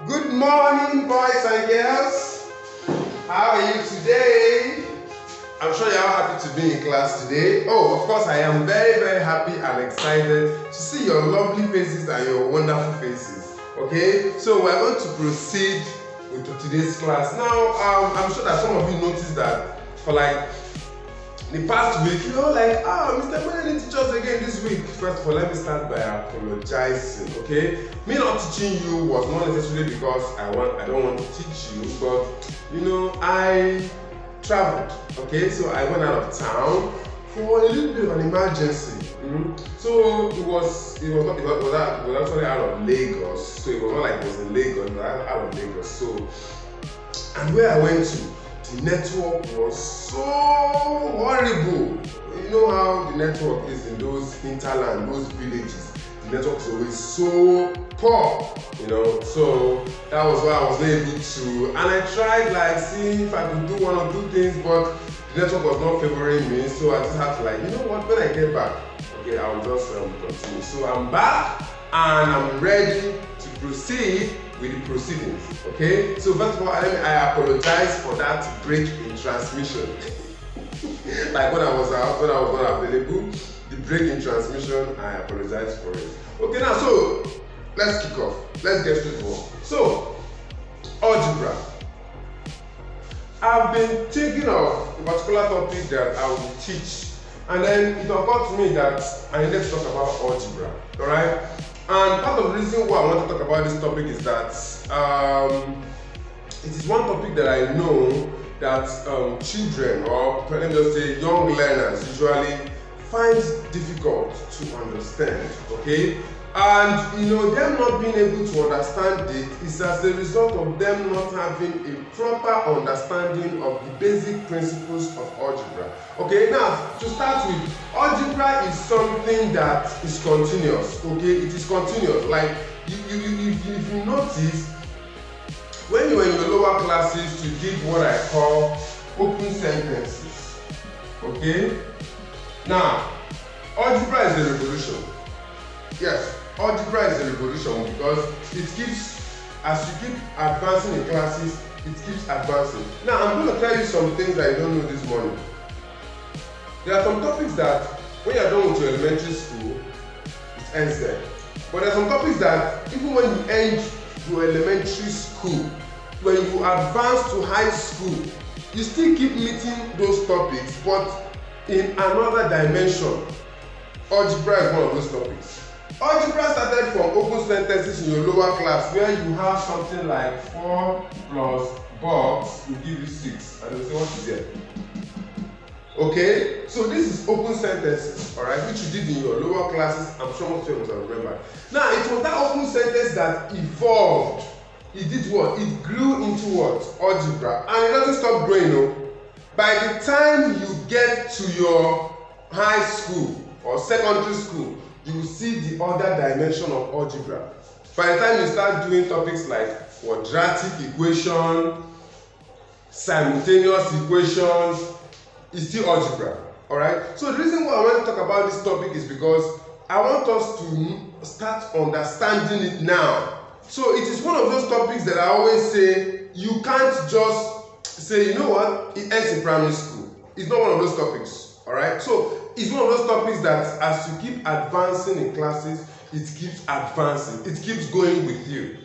Good morning, boys and girls. How are you today? I'm sure you're all happy to be in class today. Oh, of course, I am very happy and excited to see your lovely faces and your wonderful faces. Okay, so we're going to proceed with today's class. Now, I'm sure that some of you noticed that for like the past week, Mr. Miller didn't teach us again this week. First of all, let me start by apologizing, okay? Me not teaching you was not necessarily because I don't want to teach you, but I traveled, okay? So I went out of town for a little bit of an emergency. So it was actually out of Lagos. So it was not like it was in Lagos, but out of Lagos. So, and where I went to, the network was so horrible. You know how the network is in those hinterland, those villages. The network is always so poor, So that was why I was not able to. And I tried seeing if I could do one or two things, but the network was not favoring me. So I just had to when I get back, okay, I'll just continue. So I'm back and I'm ready to proceed with the proceedings. Okay, so first of all, I apologize for that break in transmission. Like when I was not available, the break in transmission, I apologize for it. Okay, now so let's kick off. Let's get straight to work. So, algebra. I've been thinking of a particular topic that I will teach, and then it occurred to me that I needed to talk about algebra. Alright? And part of the reason why I want to talk about this topic is that it is one topic that I know that children, or let me just say young learners, usually find difficult to understand, okay? And them not being able to understand it is as a result of them not having a proper understanding of the basic principles of algebra. Okay, now to start with, algebra is something that is continuous. Okay, it is continuous. Like if you notice, when you were in your lower classes, you did what I call open sentences. Okay, now algebra is a revolution. Yes, algebra is a revolution because it keeps, as you keep advancing in classes, it keeps advancing. Now, I'm going to tell you some things that you don't know this morning. There are some topics that, when you're done with your elementary school, it ends there. But there are some topics that, even when you end your elementary school, when you advance to high school, you still keep meeting those topics, but in another dimension. Algebra is one of those topics. Algebra started from open sentences in your lower class, where you have something like 4 plus box will give you 6, and they'll say, what is there? Okay, so this is open sentences, alright, which you did in your lower classes. I'm sure most of you must have remembered. Now, it was that open sentence that evolved. It did what? It grew into what? Algebra. And it doesn't stop growing, no. By the time you get to your high school or secondary school, you will see the other dimension of algebra. By the time you start doing topics like quadratic equation, simultaneous equations, it's still algebra. Alright? So the reason why I want to talk about this topic is because I want us to start understanding it now. So it is one of those topics that I always say, you can't just say, you know what, it ends in primary school. It's not one of those topics. Alright? So it's one of those topics that as you keep advancing in classes, it keeps advancing. It keeps going with you.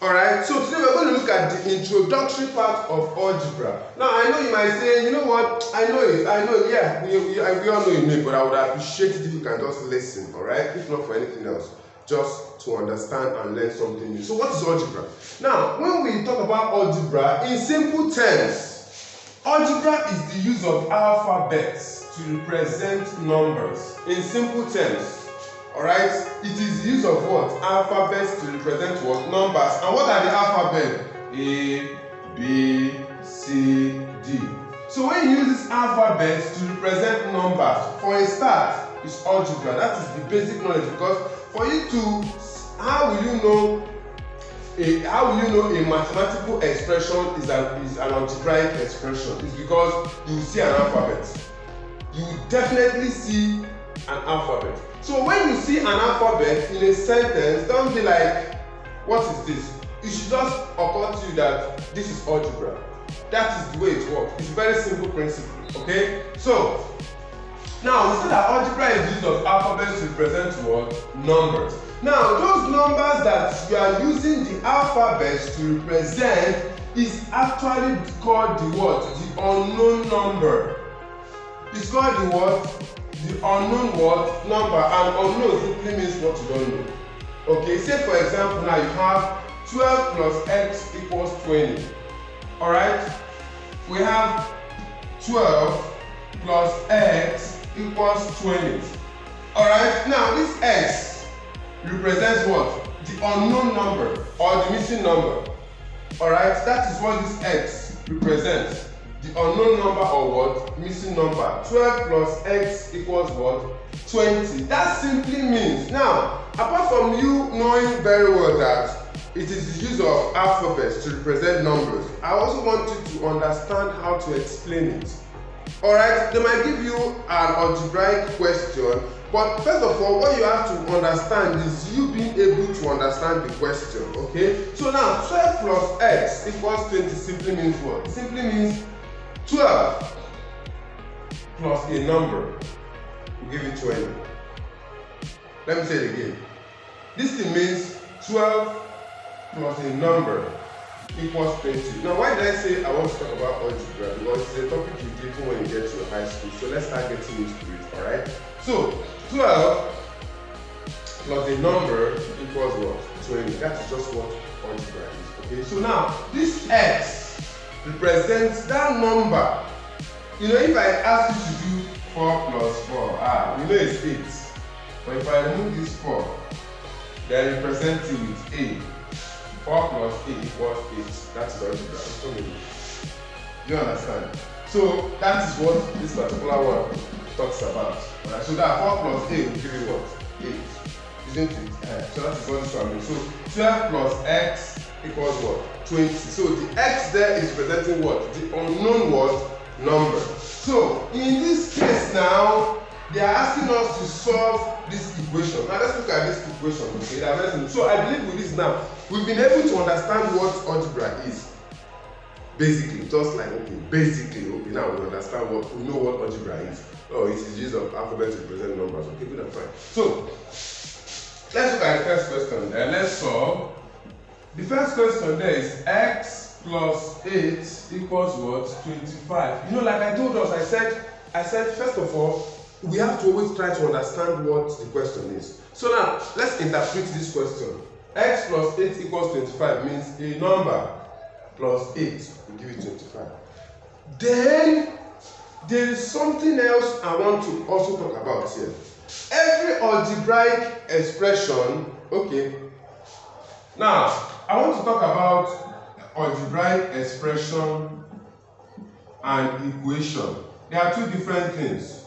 Alright, so today we're going to look at the introductory part of algebra. Now, I know you might say, you know what, I know it, yeah, we all know you know it, but I would appreciate it if you can just listen, alright? If not for anything else, just to understand and learn something new. So what is algebra? Now, when we talk about algebra, in simple terms, algebra is the use of alphabets to represent numbers. In simple terms, alright, it is the use of what? Alphabets to represent what? Numbers. And what are the alphabet? A, B, C, D. So when you use these alphabets to represent numbers, for a start, it's algebra. That is the basic knowledge, because for you to, how will you know a mathematical expression is an algebraic expression? It's because you see an alphabet. You will definitely see an alphabet. So when you see an alphabet in a sentence, don't be like, what is this? it should just occur to you that this is algebra. That is the way it works. It's a very simple principle, okay? So, now we see that algebra is used of alphabets to represent what? Numbers. Now, those numbers that you are using the alphabets to represent is actually called the what? The unknown number. It's called the what? The unknown what? Number. And unknown simply means what you don't know. Okay, say for example now you have 12 plus x equals 20. Alright? We have 12 plus x equals 20. Alright? Now this x represents what? The unknown number or the missing number. Alright? That is what this x represents. The unknown number or what? Missing number. 12 plus x equals what? 20. That simply means, now, apart from you knowing very well that it is the use of alphabets to represent numbers, I also want you to understand how to explain it. Alright, they might give you an algebraic question, but first of all, what you have to understand is you being able to understand the question, okay? So now, 12 plus x equals 20 simply means what? It simply means 12 plus a number will give you 20. Let me say it again. This thing means 12 plus a number equals 20. Now, why did I say I want to talk about algebra? Because it's a topic you take when you get to high school. So let's start getting used to it, alright? So, 12 plus a number equals what? 20. That is just what algebra is, okay? So now, this x represents that number. You know, if I ask you to do 4 plus 4, you know it's 8. But if I remove this 4, then represent it with a. 4 plus 8 equals 8. That's algebra. So do you understand? So that is what this particular one talks about. Right? So that 4 plus 8 will give you what? 8. Isn't it? So that is what this one means. So 12 plus x equals what? 20. So the x there is representing what? The unknown what? Number. So in this case now, they are asking us to solve this equation. Now let's look at this equation. Okay, so I believe with this now, we've been able to understand what algebra is. Basically, just like basically, now we understand what we know what algebra is. Oh, it is use of alphabet to represent numbers. Okay, good and fine. So let's look at the first question. Let's solve. The first question there is x plus 8 equals what? 25. You know, like I told us, I said first of all, we have to always try to understand what the question is. So now, let's interpret this question. X plus 8 equals 25 means a number plus 8 will give you 25. Then, there is something else I want to also talk about here. Every algebraic expression, okay. Now, I want to talk about algebraic expression and equation. There are two different things.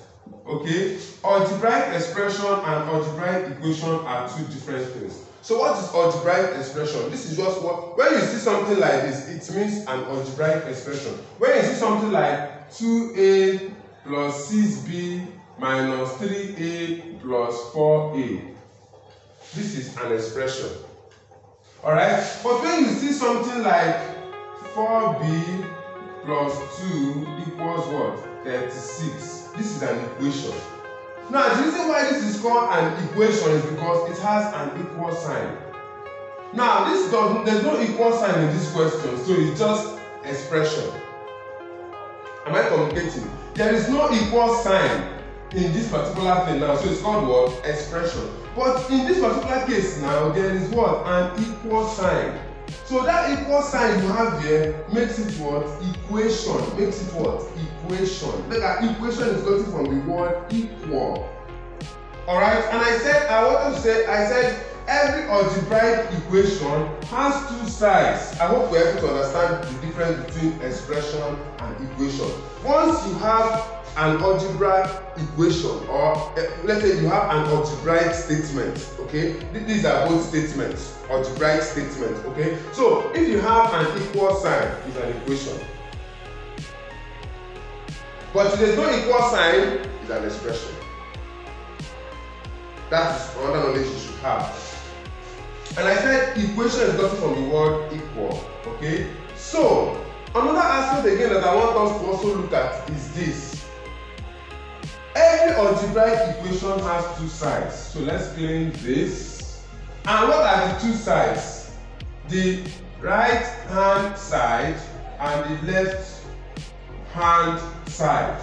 Okay, algebraic expression and algebraic equation are two different things. So what is algebraic expression? This is just what, when you see something like this, it means an algebraic expression. When you see something like 2a plus 6b minus 3a plus 4a, this is an expression. Alright, but when you see something like 4b plus 2 equals what? 36. This is an equation. Now, the reason why this is called an equation is because it has an equal sign. Now, there's no equal sign in this question, so it's just expression. Am I communicating? There is no equal sign in this particular thing now, so it's called what? Expression. But in this particular case now, there is what? An equal sign. So that equal sign you have here makes it what? Equation. Makes it what? Equation. Look at equation is gotten from the word equal. Alright, and I said every algebraic equation has two sides. I hope we're able to understand the difference between expression and equation. Once you have an algebraic equation, or let's say you have an algebraic statement, okay? These are both statements, algebraic statements, okay? So if you have an equal sign, it's an equation. But if there's no equal sign, it's an expression. That is another knowledge you should have. And I said Then equation is gotten from the word equal. Okay? So, another aspect again that I want us to also look at is this. Every algebraic equation has two sides. So let's clean this. And what are the two sides? The right hand side and the left hand side.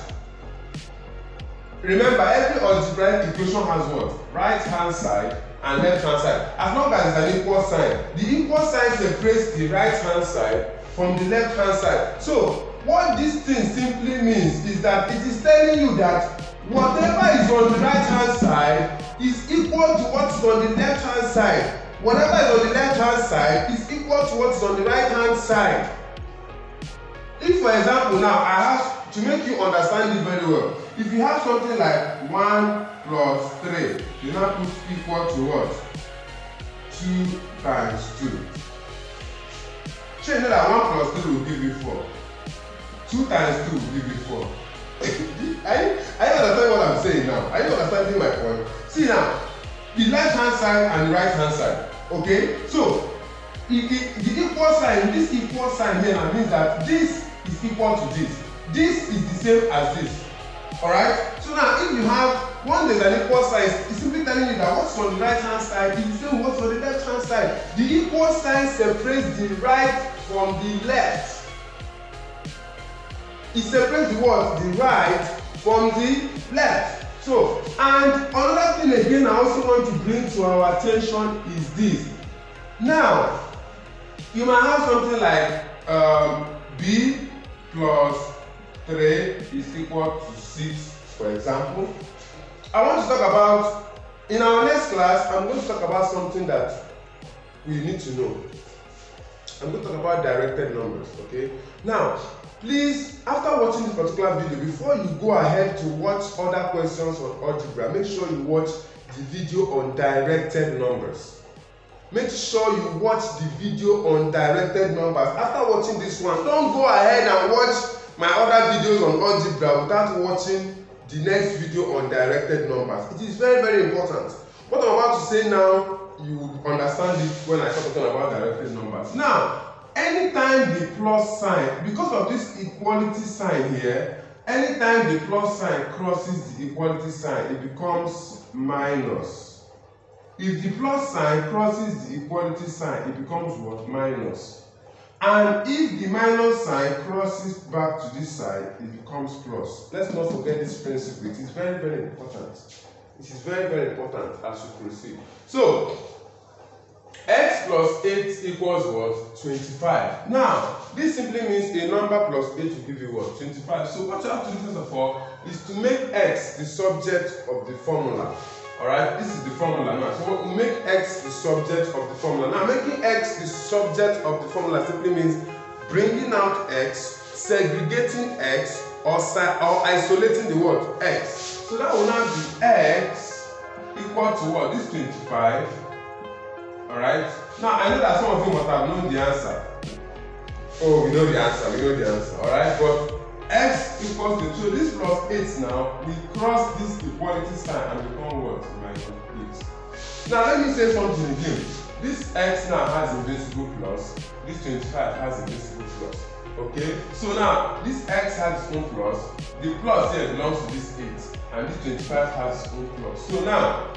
Remember, every algebraic equation has what? Right hand side and left hand side. As long as it's an equal sign. The equal sign separates the right hand side from the left hand side. So what this thing simply means is that it is telling you that whatever is on the right hand side is equal to what is on the left hand side. Whatever is on the left hand side is equal to what is on the right hand side. If, for example, now I have to make you understand it very well. If you have something like 1 plus 3, you now put equal to what? 2 times 2. So you know that 1 plus 3 will give you 4. 2 times 2 will give you 4. Are you understanding what I'm saying now? Are you understanding my point? See now, the left hand side and the right hand side. Okay? So, the equal sign, this equal sign here now means that this is equal to this. This is the same as this. Alright? So now, if you have one there's an equal sign, it's simply telling you that what's on the right hand side is the same what's on the left hand side. The equal sign separates the right from the left. It separates the what? The right from the left. So, and another thing again I also want to bring to our attention is this. Now, you might have something like b plus 3 is equal to 6, for example. I want to talk about, in our next class, I'm going to talk about something that we need to know. I'm going to talk about directed numbers, okay? Now, please, after watching this particular video, before you go ahead to watch other questions on algebra, make sure you watch the video on directed numbers. Make sure you watch the video on directed numbers. After watching this one, don't go ahead and watch my other videos on algebra without watching the next video on directed numbers. It is very, very important. What I'm about to say now, you will understand it when I start talking about directed numbers. Now, anytime the plus sign, because of this equality sign here, anytime the plus sign crosses the equality sign, it becomes minus. If the plus sign crosses the equality sign, it becomes what? Minus. And if the minus sign crosses back to this side, it becomes plus. Let's not forget this principle. It is very, very important. It is very, very important as you proceed. So, x plus 8 equals what? 25. Now, this simply means a number plus 8 will give you what? 25. So what you have to do first of all is to make x the subject of the formula. Alright, this is the formula now. So we make x the subject of the formula. Now, making x the subject of the formula simply means bringing out x, segregating x, or isolating the word x. So that will now be x equal to what? This 25. Alright? Now, I know that some of you must have known the answer. Oh, we know the answer. We know the answer. Alright? But x equals to 2. This plus 8 now, we cross this equality sign and become what? Minus 8. Now, let me say something again. This x now has invincible plus. This 25 has invincible plus. Okay? So now, this x has its own plus. The plus here belongs to this 8. And this 25 has its own plus. So now,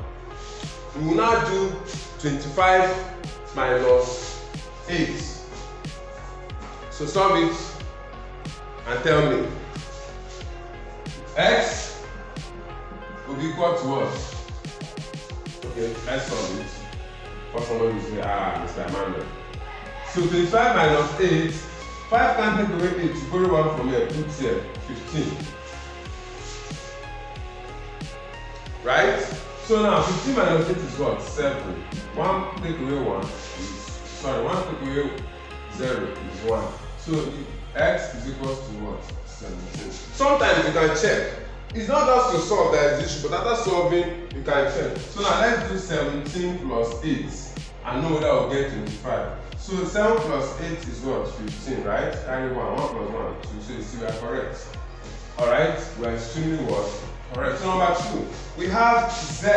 we will now do 25 minus 8. So solve it and tell me. X will be equal to what? Okay, let's solve it. For someone will say, Mr. Emmanuel. So 25 minus 8, 5 can't take away 8. You borrow 1 from here, put here, 15. Right? So now 15 minus 8 is what? 7. 1 take away 1 is, sorry, 1 take away 0 is 1. So x is equal to what? 17. Sometimes you can check. It's not just to solve that is issue, but after solving, you can check. So now let's do 17 plus 8 and know that we'll get 25. So 7 plus 8 is what? 15, right? Carry 1, 1 plus 1, 2. So you see we are correct. Alright, we are extremely what? Correct. So number 2, we have z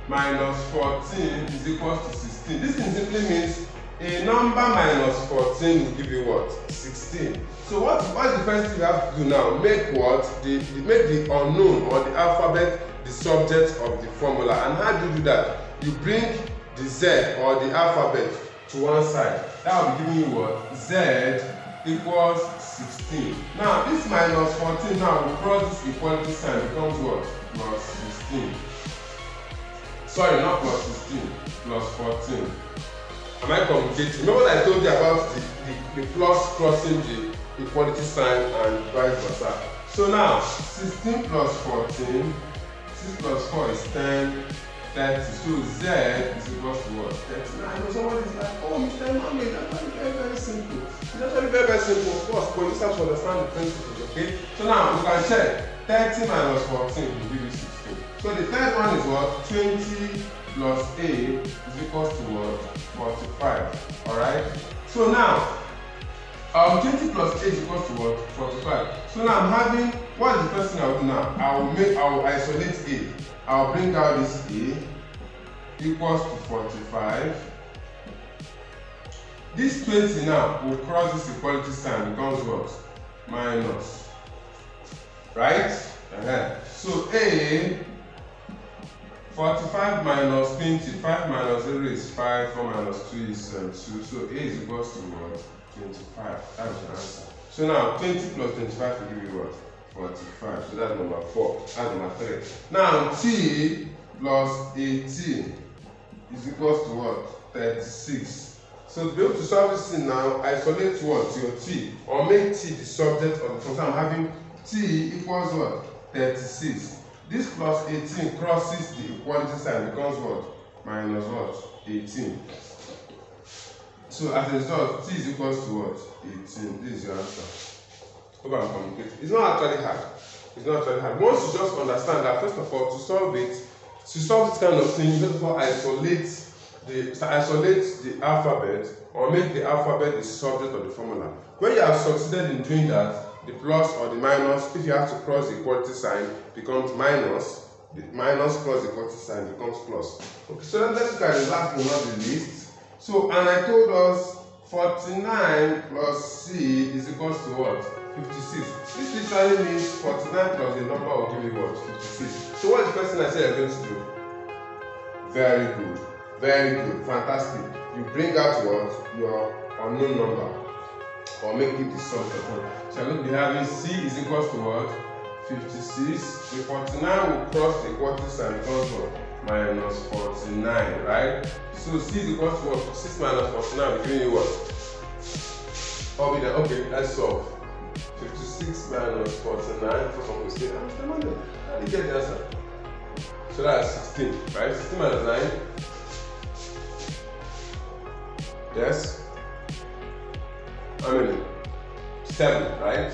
minus 14 is equal to 16. 16. This thing simply means a number minus 14 will give you what? 16. So what's the first thing you have to do now? Make what? Make the unknown or the alphabet the subject of the formula. And how do you do that? You bring the Z or the alphabet to one side. That will be giving you what? Z equals 16. Now this minus 14 now will cross this equality sign, becomes what? Plus 16. Sorry, not plus 16, plus 14. Am I communicating? Remember what I told you about the plus crossing the equality sign and vice versa. So now 16 plus 14, 6 plus 4 is 10, 30. So Z is equals to what? 39. I know somebody is like, oh, Mr. Emmanuel, that's very, very simple. It's actually very, very simple, of course, but you just have to understand the principles, okay? So now we can check. 30 minus 14 will give you 16. So the third one is what? 20 plus A is equals to what? 45. Alright? So now 20 plus 8 is equals to what? 45. So now I'm having, what is the first thing I will do now? I will isolate A. I'll bring out this A equals to 45. This 20 now will cross this equality sign, becomes what? Minus. Right? So A, 45 minus 20, 5 minus 0 is 5, 4 minus 2 is 2. So A is equals to what? 25. That's your answer. So now 20 plus 25 will give you what? 45. So that's number 4. That's number 3. Now T plus 18 is equals to what? 36. So to be able to solve this thing now, isolate what? Your T. Or make T the subject of the function. I'm having T equals what? 36. This plus 18 crosses the equality sign, becomes what? Minus what? 18. So as a result, T is equals to what? 18. This is your answer. Hope I'm communicating. It's not actually hard. It's not actually hard. Once you just understand that, first of all, to solve this kind of thing, you first of all isolate the alphabet or make the alphabet the subject of the formula. When you have succeeded in doing that, the plus or the minus, if you have to cross the equality sign, becomes minus. The minus plus the equality sign becomes plus. Okay, so then let's look at the last but not the least. So, and I told us 49 plus C is equals to what? 56. This literally means 49 plus the number will give you what? 56. So what is the first thing I said you're going to do? Very good. Very good. Fantastic. You bring out what? Your unknown number. Or make it the subject. So I'm going to be having C is equals to what? 56. The 49 will cross the equality sign, becomes what? Minus 49, right? So C is equals to what? 6 minus 49 will give you what? Okay, let's solve. 56 minus 49. For some mistake, how did you get the answer? So that's 16, right? 16 minus 9. Yes. How many? 7, right?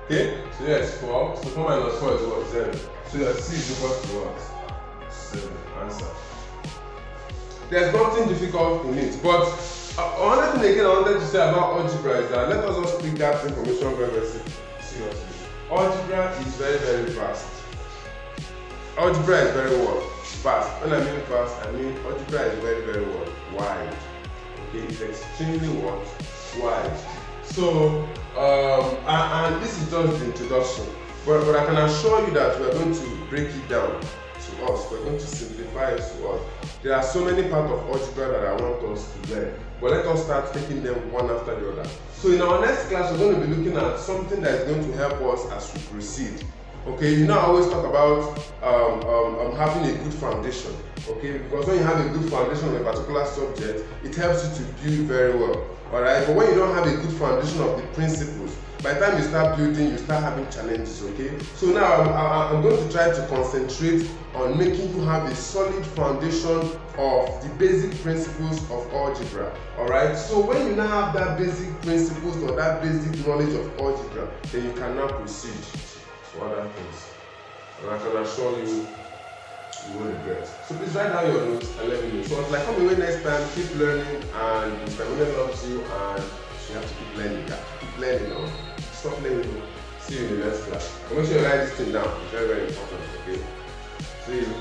Okay, so yes, 4. So 4 minus 4 is what? 7. So your C is equal to what? 7. Answer. There's nothing difficult in it. But another thing again I wanted to say about algebra is that let us just pick that information very, very seriously. Algebra is very, very vast. Algebra is very vast. When I mean vast, I mean algebra is very, very wide. Okay, it's extremely wide. So, and this is just the introduction. But I can assure you that we are going to break it down to us. We're going to simplify it to us. There are so many parts of algebra that I want us to learn. But let us start taking them one after the other. So in our next class, we're going to be looking at something that is going to help us as we proceed. Okay, you know I always talk about having a good foundation. Okay, because when you have a good foundation on a particular subject, it helps you to build very well. Alright, but when you don't have a good foundation of the principles, by the time you start building, you start having challenges. Okay, so now I'm going to try to concentrate on making you have a solid foundation of the basic principles of algebra. Alright, so when you now have that basic principles or that basic knowledge of algebra, then you can now proceed to other things. And I can assure you, you won't regret. So please write down your notes and let me know. So it's like, come away next time, keep learning, and Mr. William loves you, and you have to keep learning. You have to keep learning now. Stop learning. See you in the next class. And make sure you write this thing down. It's very, very important. Okay? See you.